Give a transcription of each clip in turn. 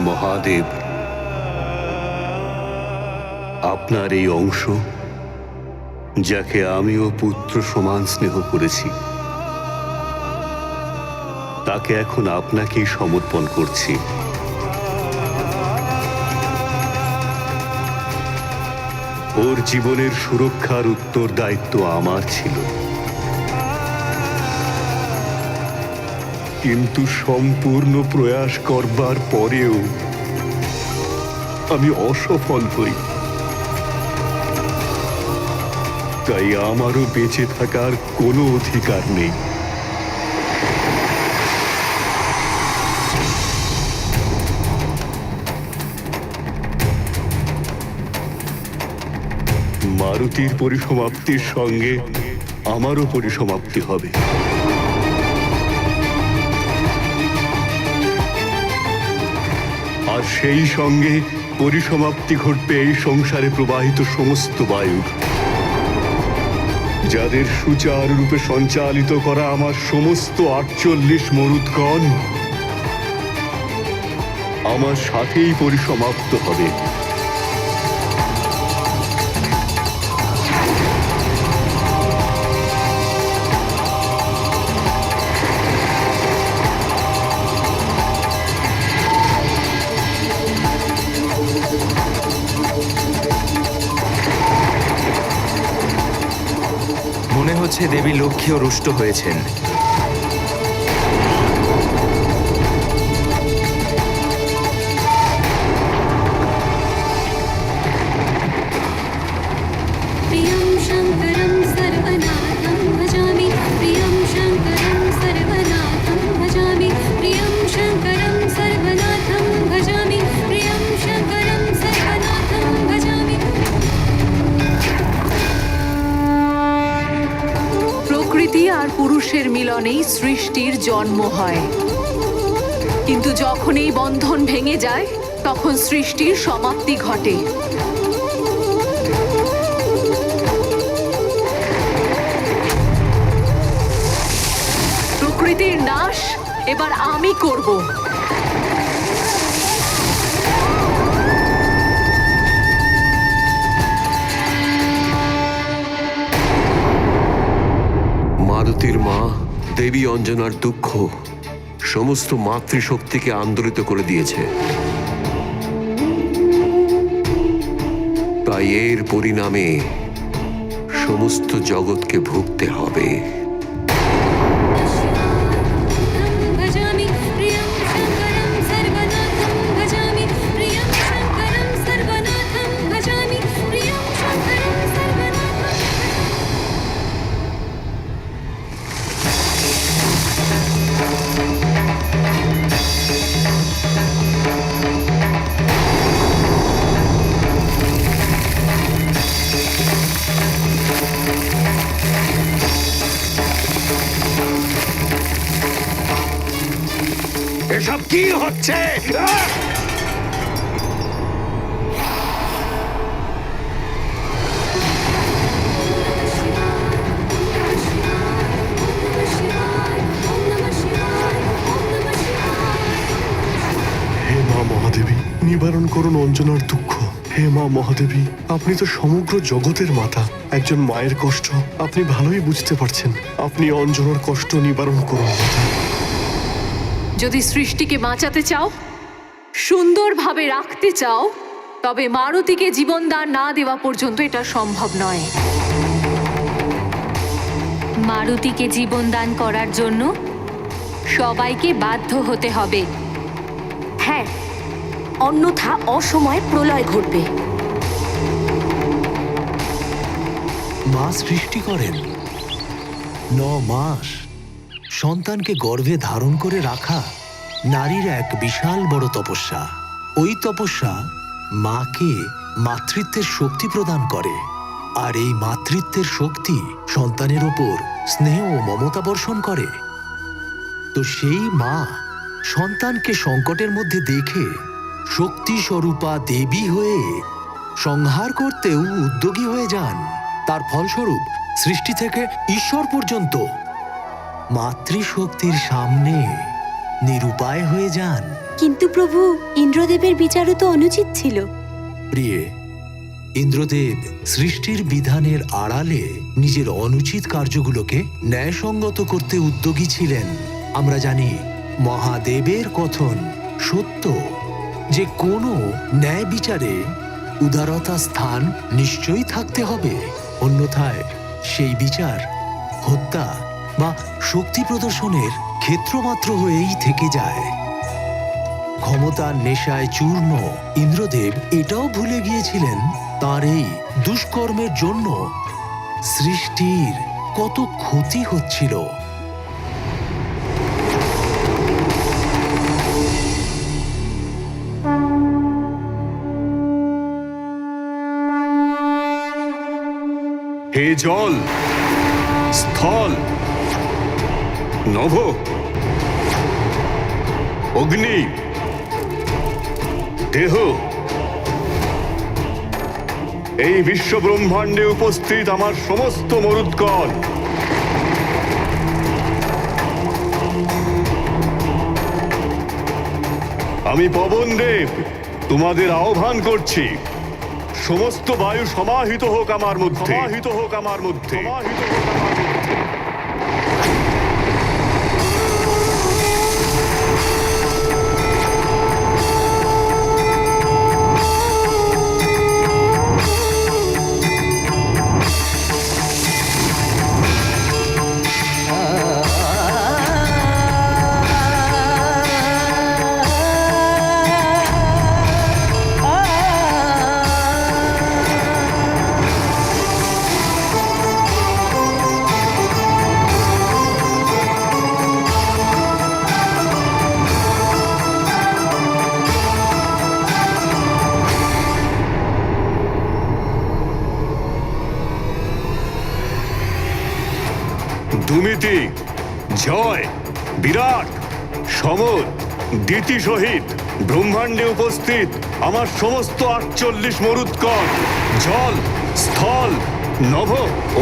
মহাদেব, আপনার এই অংশ, যাকে আমিও পুত্র সমান স্নেহ করেছি, তাকে এখন আপনাকেই সমর্পণ করছি। ওর জীবনের সুরক্ষার উত্তরদায়িত্ব আমার ছিল, কিন্তু সম্পূর্ণ প্রয়াস করবার পরেও আমি অসফল হই। তাই আমারও বেঁচে থাকার কোনো অধিকার নেই। মারুতির পরিসমাপ্তির সঙ্গে আমারও পরিসমাপ্তি হবে। আর সেই সঙ্গে পরিসমাপ্তি ঘটবে এই সংসারে প্রবাহিত সমস্ত বায়ুর, যাদের সুচারুরূপে সঞ্চালিত করা আমার সমস্ত 48 মরুৎগণ আমার সাথেই পরিসমাপ্ত হবে। মনে হচ্ছে দেবী লক্ষ্মীও রুষ্ট হয়েছেন। পুরুষের মিলনেই সৃষ্টির জন্ম হয়, কিন্তু যখন এই বন্ধন ভেঙে যায় তখন সৃষ্টির সমাপ্তি ঘটে। প্রকৃতির নাশ এবার আমি করব। মারুতির মা দেবী অঞ্জনার দুঃখ সমস্ত মাতৃশক্তিকে আন্দোলিত করে দিয়েছে। তাই এর পরিণামে সমস্ত জগৎকে ভুগতে হবে। এসব কি হচ্ছে? হে মা মহাদেবী, নিবারণ করুন অঞ্জনার দুঃখ। হে মা মহাদেবী, আপনি তো সমগ্র জগতের মাতা। একজন মায়ের কষ্ট আপনি ভালোই বুঝতে পারছেন। আপনি অঞ্জনার কষ্ট নিবারণ করুন মাতা। যদি সৃষ্টিকে বাঁচাতে চাও, সুন্দরভাবে রাখতে চাও, তবে মারুতিকে জীবনদান না দেওয়া পর্যন্ত এটা সম্ভব নয়। মারুতিকে জীবনদান করার জন্য সবাইকে বাধ্য হতে হবে। হ্যাঁ, অন্যথা অসময়ে প্রলয় ঘটবে। মা সৃষ্টি করেন 9 মাস সন্তানকে গর্ভে ধারণ করে রাখা নারীর এক বিশাল বড় তপস্যা। ওই তপস্যা মাকে মাতৃত্বের শক্তি প্রদান করে, আর এই মাতৃত্বের শক্তি সন্তানের ওপর স্নেহ ও মমতা বর্ষণ করে। তো সেই মা সন্তানকে সংকটের মধ্যে দেখে শক্তি স্বরূপা দেবী হয়ে সংহার করতেও উদ্যোগী হয়ে যান। তার ফলস্বরূপ সৃষ্টি থেকে ঈশ্বর পর্যন্ত মাতৃশক্তির সামনে নিরুপায় হয়ে যান। কিন্তু প্রভু, ইন্দ্রদেবের বিচারও তো অনুচিত ছিল। প্রিয়ে, ইন্দ্রদেব সৃষ্টির বিধানের আড়ালে নিজের অনুচিত কার্যগুলোকে ন্যায়সঙ্গত করতে উদ্যোগী ছিলেন। আমরা জানি মহাদেবের কথন সত্য যে কোনো ন্যায় বিচারে উদারতা স্থান নিশ্চয়ই থাকতে হবে, অন্যথায় সেই বিচার হত্যা বা শক্তি প্রদর্শনের ক্ষেত্রমাত্র হয়েই থেকে যায়। ক্ষমতার নেশায় চূর্ণ ইন্দ্রদেব এটাও ভুলে গিয়েছিলেন তার এই দুষ্কর্মের জন্য সৃষ্টির কত ক্ষতি হচ্ছিল। হে জল, স্থল, নভ, অগ্নি, দেহ, এই বিশ্ব ব্রহ্মাণ্ডে উপস্থিত আমার সমস্ত মরুৎগণ, আমি পবনদেব তোমাদের আহ্বান করছি, সমস্ত বায়ু সমাহিত হোক আমার মধ্যে, সমাহিত হোক আমার মধ্যে, সমাহিত হোক আমার মধ্যে। দুমিতি, জয়, বিরাট, সমর, দ্বিতি সহিত ব্রহ্মাণ্ডে উপস্থিত আমার সমস্ত 48 মরুৎগণ, জল, স্থল, নভ,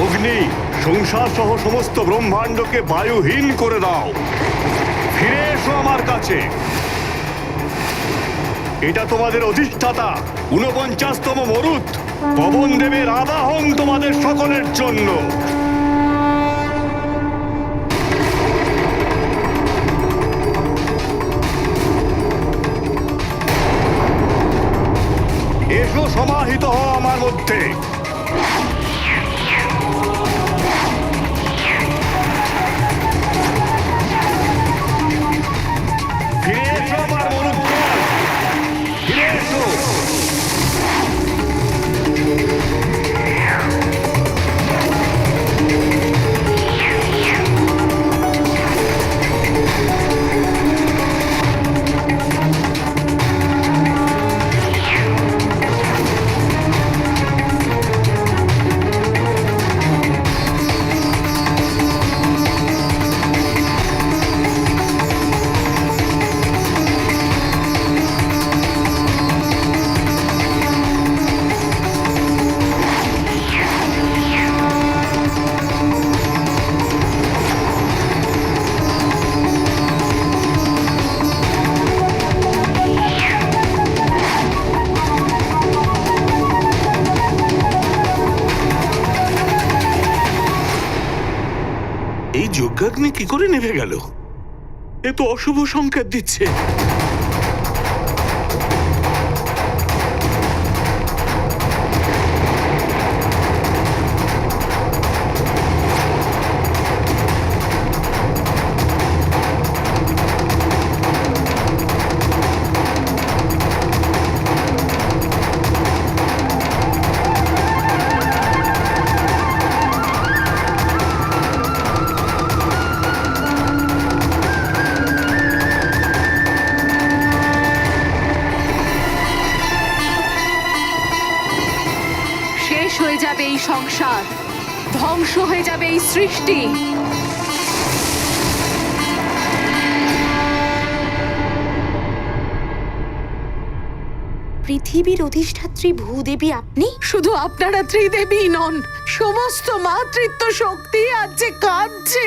অগ্নি, সংসার সহ সমস্ত ব্রহ্মাণ্ডকে বায়ুহীন করে দাও। ফিরে এসো আমার কাছে। এটা তোমাদের অধিষ্ঠাতা 49তম মরুৎ পবনদেবের আবাহন তোমাদের সকলের জন্য। এসো, সমাহিত হও আমার মধ্যে। ফিরে এসো আমার মরুৎগণ, ফিরে এসো। এই যজ্ঞাগ্নি কি করে নেভে গেল? এ তো অশুভ সংকেত দিচ্ছে। হয়ে যাবে এই সংসার, ধ্বংস হয়ে যাবে এই সৃষ্টি। পৃথিবীর অধিষ্ঠাত্রী ভূদেবী আপনি? শুধু আপনারা ত্রিদেবী নন, সমস্ত মাতৃত্ব শক্তি আজ যে কাঁদছে।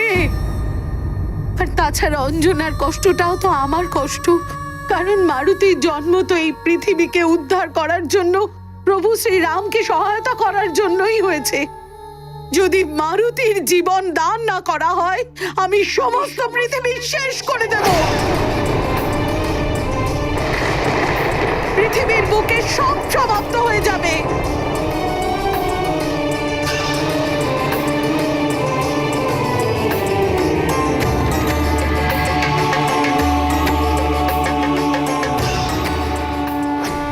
আর তাছাড়া অঞ্জনার কষ্টটাও তো আমার কষ্ট, কারণ মারুতির জন্ম তো এই পৃথিবীকে উদ্ধার করার জন্য, প্রভু শ্রীরামকে সহায়তা করার জন্যই হয়েছে। যদি মারুতির জীবন দান না করা হয়, আমি সমস্ত পৃথিবী শেষ করে দেব। পৃথিবীর বুকে সব সমাপ্ত হয়ে যাবে।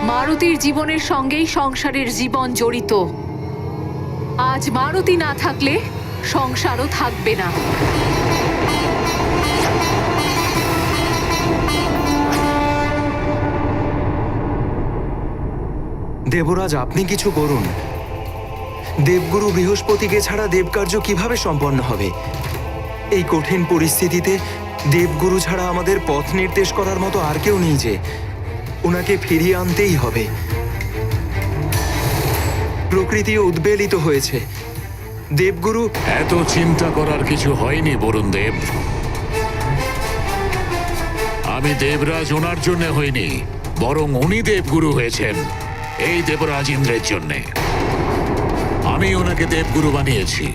মারুতির জীবনের সঙ্গেই সংসারের জীবন জড়িত। আজ মারুতি না থাকলে সংসারও থাকবে না। দেবরাজ, আপনি কিছু করুন। দেবগুরু বৃহস্পতিকে ছাড়া দেবকার্য কিভাবে সম্পন্ন হবে? এই কঠিন পরিস্থিতিতে দেবগুরু ছাড়া আমাদের পথ নির্দেশ করার মতো আর কেউ নেই যে। ওনাকে ফিরিয়ে আনতেই হবে। প্রকৃতিও উদ্বেলিত হয়েছে। দেবগুরু, এত চিন্তা করার কিছু হয়নি বরুণ দেব। আমি দেবরাজ ওনার জন্য হইনি, বরং উনি দেবগুরু হয়েছেন এই দেবরাজ ইন্দ্রের জন্যে। আমি ওনাকে দেবগুরু বানিয়েছি।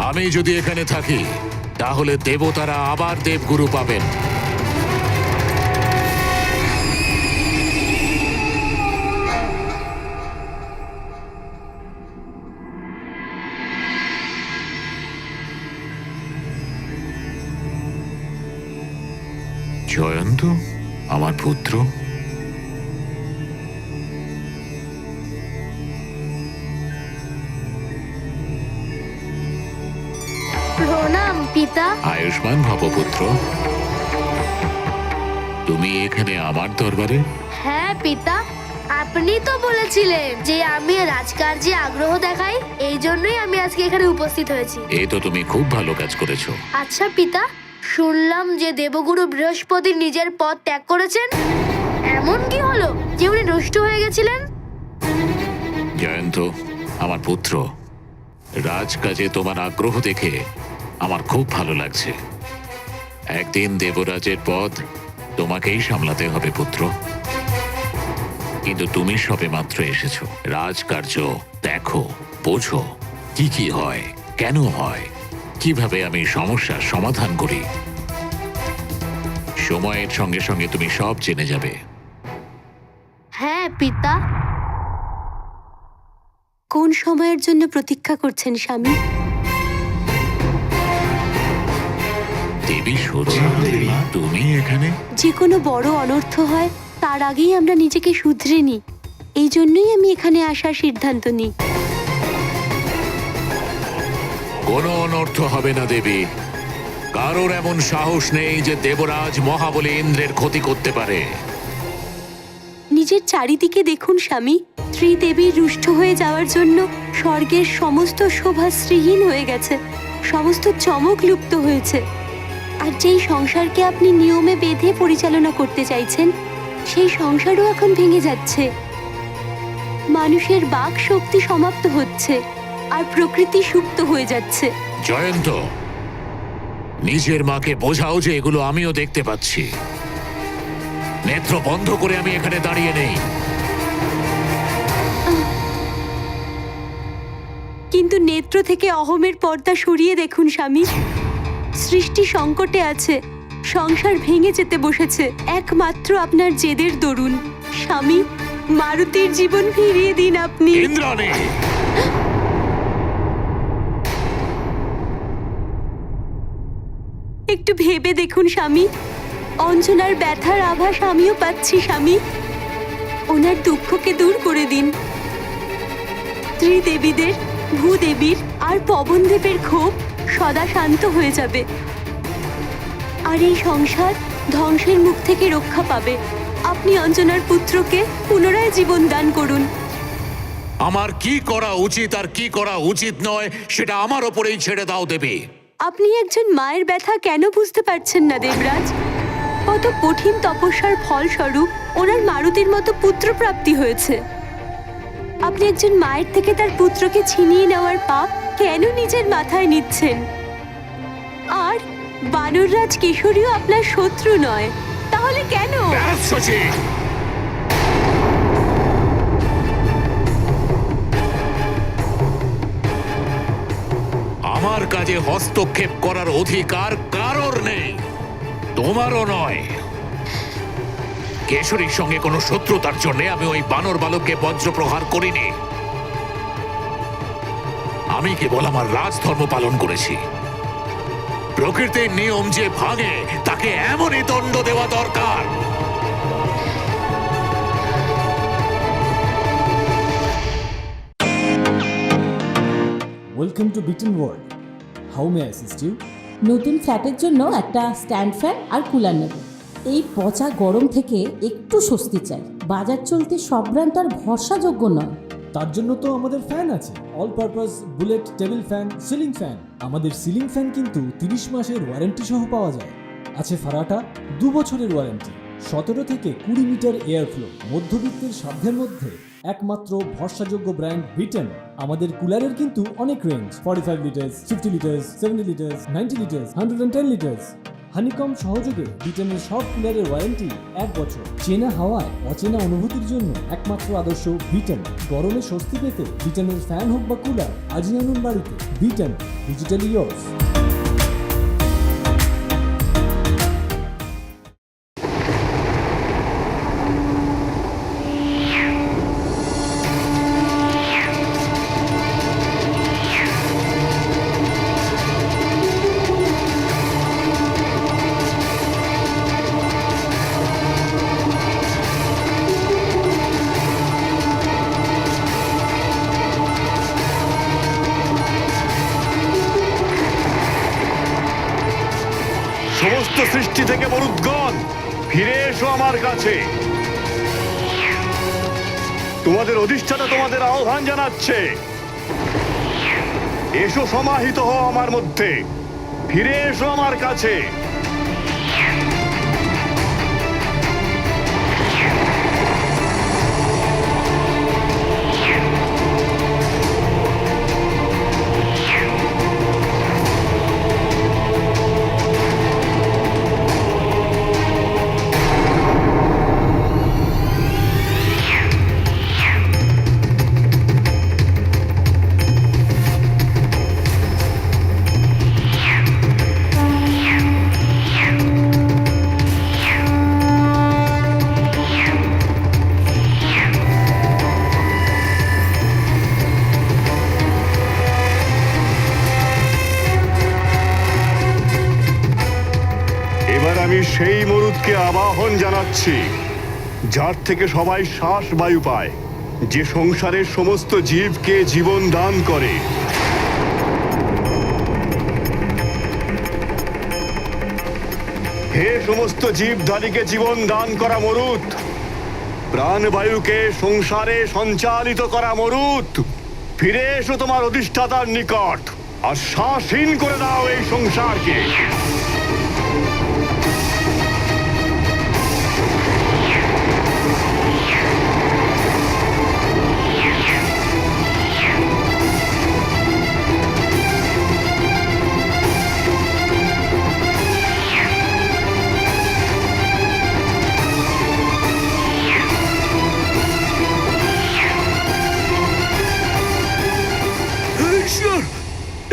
আমি যদি এখানে থাকি তাহলে দেবতারা আবার দেবগুরু পাবেন। জয়ন্ত, আমার পুত্র, প্রণাম পিতা। আয়ুষ্মান ভব পুত্র। তুমি এখানে আমার দরবারে? হ্যাঁ পিতা, আপনি তো বলেছিলেন যে আমি রাজকার্যে আগ্রহ দেখাই, এই জন্যই আমি আজকে এখানে উপস্থিত হয়েছি। এই তো তুমি খুব ভালো কাজ করেছো। আচ্ছা পিতা, শুনলাম যে দেবগুরু বৃহস্পতি নিজের পদ ত্যাগ করেছেন। এমন কি হলো যে উনি নষ্ট হয়ে গেছিলেন? জয়ন্ত, আমার পুত্র, রাজকাজে তোমার আগ্রহ দেখে আমার খুব ভালো লাগছে। একদিন দেবরাজের পদ তোমাকেই সামলাতে হবে পুত্র। কিন্তু তুমি সবেমাত্র এসেছো। রাজকার্য দেখো, বোঝো কি কি হয়, কেন হয়, কিভাবে আমি সমস্যার সমাধান করি। সময়ের সঙ্গে সঙ্গে তুমি সব জেনে যাবে। হ্যাঁ পিতা। কোন সময়ের জন্য প্রতীক্ষা করছেন স্বামী? দেবী সোজা, তুমি এখানে? যে কোনো বড় অনর্থ হয় তার আগেই আমরা নিজেকে শুধরে নিই। এই জন্যই আমি এখানে আসার সিদ্ধান্ত নিই। কোনো অনর্থ হবে না দেবী। কারোর এমন সাহস নেই যে দেবরাজ মহাবলী ইন্দ্রের ক্ষতি করতে পারে। নিজের চারিদিকে দেখুন স্বামী, ত্রিদেবীর রুষ্ট হয়ে যাওয়ার জন্য স্বর্গের সমস্ত শোভা শ্রীহীন হয়ে গেছে, সমস্ত চমক লুপ্ত হয়েছে। আর যেই সংসারকে আপনি নিয়মে বেঁধে পরিচালনা করতে চাইছেন, সেই সংসারও এখন ভেঙে যাচ্ছে। মানুষের বাক শক্তি সমাপ্ত হচ্ছে আর প্রকৃতি সুপ্ত হয়ে যাচ্ছে। জয়ন্ত, নিজের মাকে বোঝাও যে এগুলো আমিও দেখতে পাচ্ছি। নেত্র বন্ধ করে আমি এখানে দাঁড়িয়ে নেই। কিন্তু নেত্র থেকে অহমের পর্দা সরিয়ে দেখুন স্বামী, সৃষ্টি সংকটে আছে, সংসার ভেঙে যেতে বসেছে একমাত্র আপনার জেদের দরুন। স্বামী, মারুতির জীবন ফিরিয়ে দিন আপনি। ইন্দ্রাণী, একটু ভেবে দেখুন স্বামী, অঞ্জনার ব্যথার আভাস আমিও পাচ্ছি স্বামী। ওনার দুঃখকে দূর করে দিন। ত্রিদেবীদের, ভূদেবীর আর পবনদেবের ক্ষোভ সদা শান্ত হয়ে যাবে। আর এই সংসার ধ্বংসের মুখ থেকে রক্ষা পাবে। আপনি অঞ্জনার পুত্রকে পুনরায় জীবন দান করুন। আমার কি করা উচিত আর কি করা উচিত নয় সেটা আমার ওপরেই ছেড়ে দাও দেবী। আপনি একজন মায়ের ব্যথা কেন বুঝতে পারছেন না দেবরাজ? কত কঠিন তপস্যার ফলস্বরূপ ওনার মারুতির মতো পুত্রপ্রাপ্তি হয়েছে। আপনি একজন মায়ের থেকে তার পুত্রকে ছিনিয়ে নেওয়ার পাপ কেন নিজের মাথায় নিচ্ছেন? আর বানররাজ কেশরীও আপনার শত্রু নয়, তাহলে কেন? আমার কাজে হস্তক্ষেপ করার অধিকার কারোর নেই, তোমারও নয়। কেশরীর সঙ্গে কোনো শত্রুতার জন্য আমি ওই বানর বালককে বজ্রপ্রহার করিনি। আমি কেবল আমার রাজধর্ম পালন করেছি। প্রকৃতির নিয়ম যে ভাঙে তাকে এমনই দণ্ড দেওয়া দরকার। Welcome to Biten world. How may I assist you? নতুন ফ্ল্যাটের জন্য একটা স্ট্যান্ড ফ্যান আর কুলার নেব। এই পচা গরম থেকে একটু স্বস্তি চাই। বাজার চলতে সব ব্র্যান্ড আর ভরসাযোগ্য নয়। তার জন্য তো আমাদের ফ্যান আছে, all purpose bullet table fan, ceiling fan. আমাদের সিলিং ফ্যান কিন্তু 30 মাসের ওয়ারেন্টি সহ পাওয়া যায়। আছে ফারাটা 2 বছরের ওয়ারেন্টি, 17 থেকে 20 মিটার এয়ার ফ্লো। মধ্যবিত্তের সাধ্যের মধ্যে একমাত্র ভরসাযোগ্য ব্র্যান্ড বিটেন। আমাদের কুলারের কিন্তু অনেক range, 45 litres, 50 litres, 70 litres, 90 litres, 110 litres. Honeycomb সহযোগে বিটেনের সব কুলারের ওয়ারেন্টি 1 বছর। চেনা হাওয়ায় অচেনা অনুভূতির জন্য একমাত্র আদর্শ বিটেন। গরমে স্বস্তি পেতে বিটেনের ফ্যান হোক বা কুলার, আজই আনুন বাড়িতে। Beaten, digitally years. সমস্ত সৃষ্টি থেকে মরুদ্গণ, ফিরে এসো আমার কাছে। তোমাদের অধিষ্ঠাতা তোমাদের আহ্বান জানাচ্ছে। এসো, সমাহিত হও আমার মধ্যে, ফিরে এসো আমার কাছে। আমি সেই মরুদকে আবাহন জানাচ্ছি, যার থেকে সবাই শ্বাস বায়ু পায়, যে সংসারের সমস্ত জীবকে জীবন দান করে। হে সমস্ত জীবধারীকে জীবন দান করা মরুদ, প্রাণবায়ুকে সংসারে সঞ্চালিত করা মরুদ, ফিরে এসো তোমার অধিষ্ঠাতার নিকট আর শ্বাসহীন করে দাও এই সংসারকে।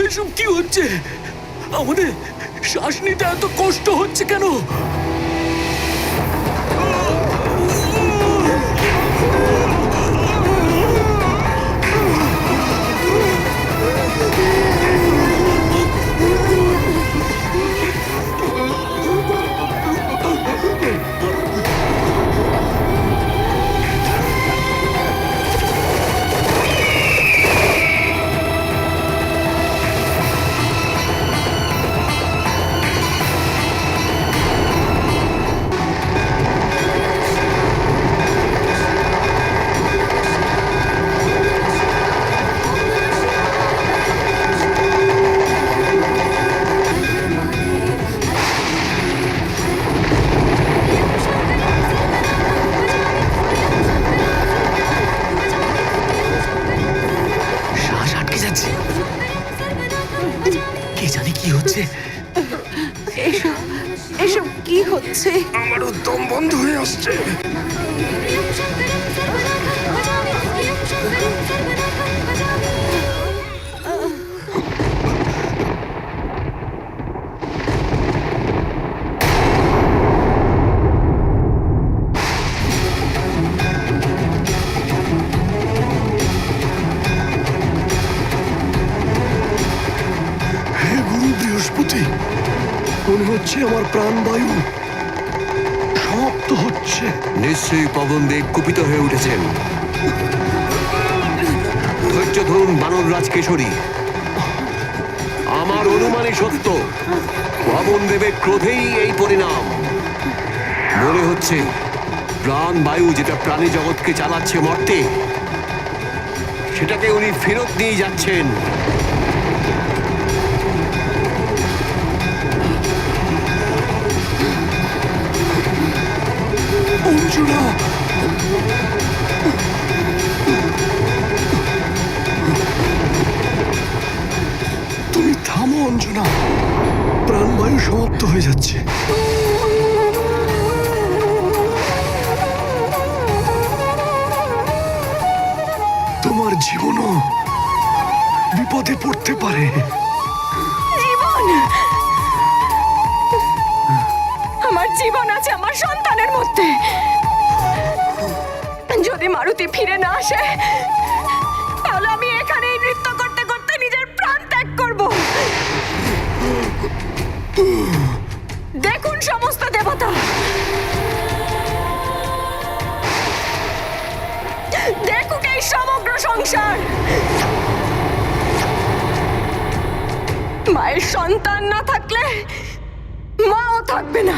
এসব কি হচ্ছে? আমাদের শ্বাস নিতে এত কষ্ট হচ্ছে কেন? বলছি। আমারও দম বন্ধ হয়ে আসছে। হে গুরু বৃহস্পতি, মনে হচ্ছে আমার প্রাণবায়ু সমাপ্ত হচ্ছে। নিশ্চয়ই পবনদেব কুপিত হয়ে উঠেছেন। ধৈর্য ধরুন বানররাজ কেশরী, আমার অনুমানই সত্য। পবনদেবের ক্রোধেই এই পরিণাম। মনে হচ্ছে প্রাণবায়ু যেটা প্রাণী জগৎকে চালাচ্ছে মর্তে, সেটাকে উনি ফেরত নিয়ে যাচ্ছেন। অঞ্জনা, তুমি থামো অঞ্জনা, প্রাণবায়ু সমাপ্ত হয়ে যাচ্ছে। তোমার জীবনও বিপদে পড়তে পারে। জীবন, আমার জীবন আছে আমার সন্তানের মধ্যে। যদি মারুতি ফিরে না আসে, তাহলে আমি এখানেই নৃত্য করতে করতে নিজের প্রাণ ত্যাগ করব। দেখুন সমস্ত দেবতা, দেখুন এই সমগ্র সংসার। মায়ের সন্তান না থাকলে মাও থাকবে না।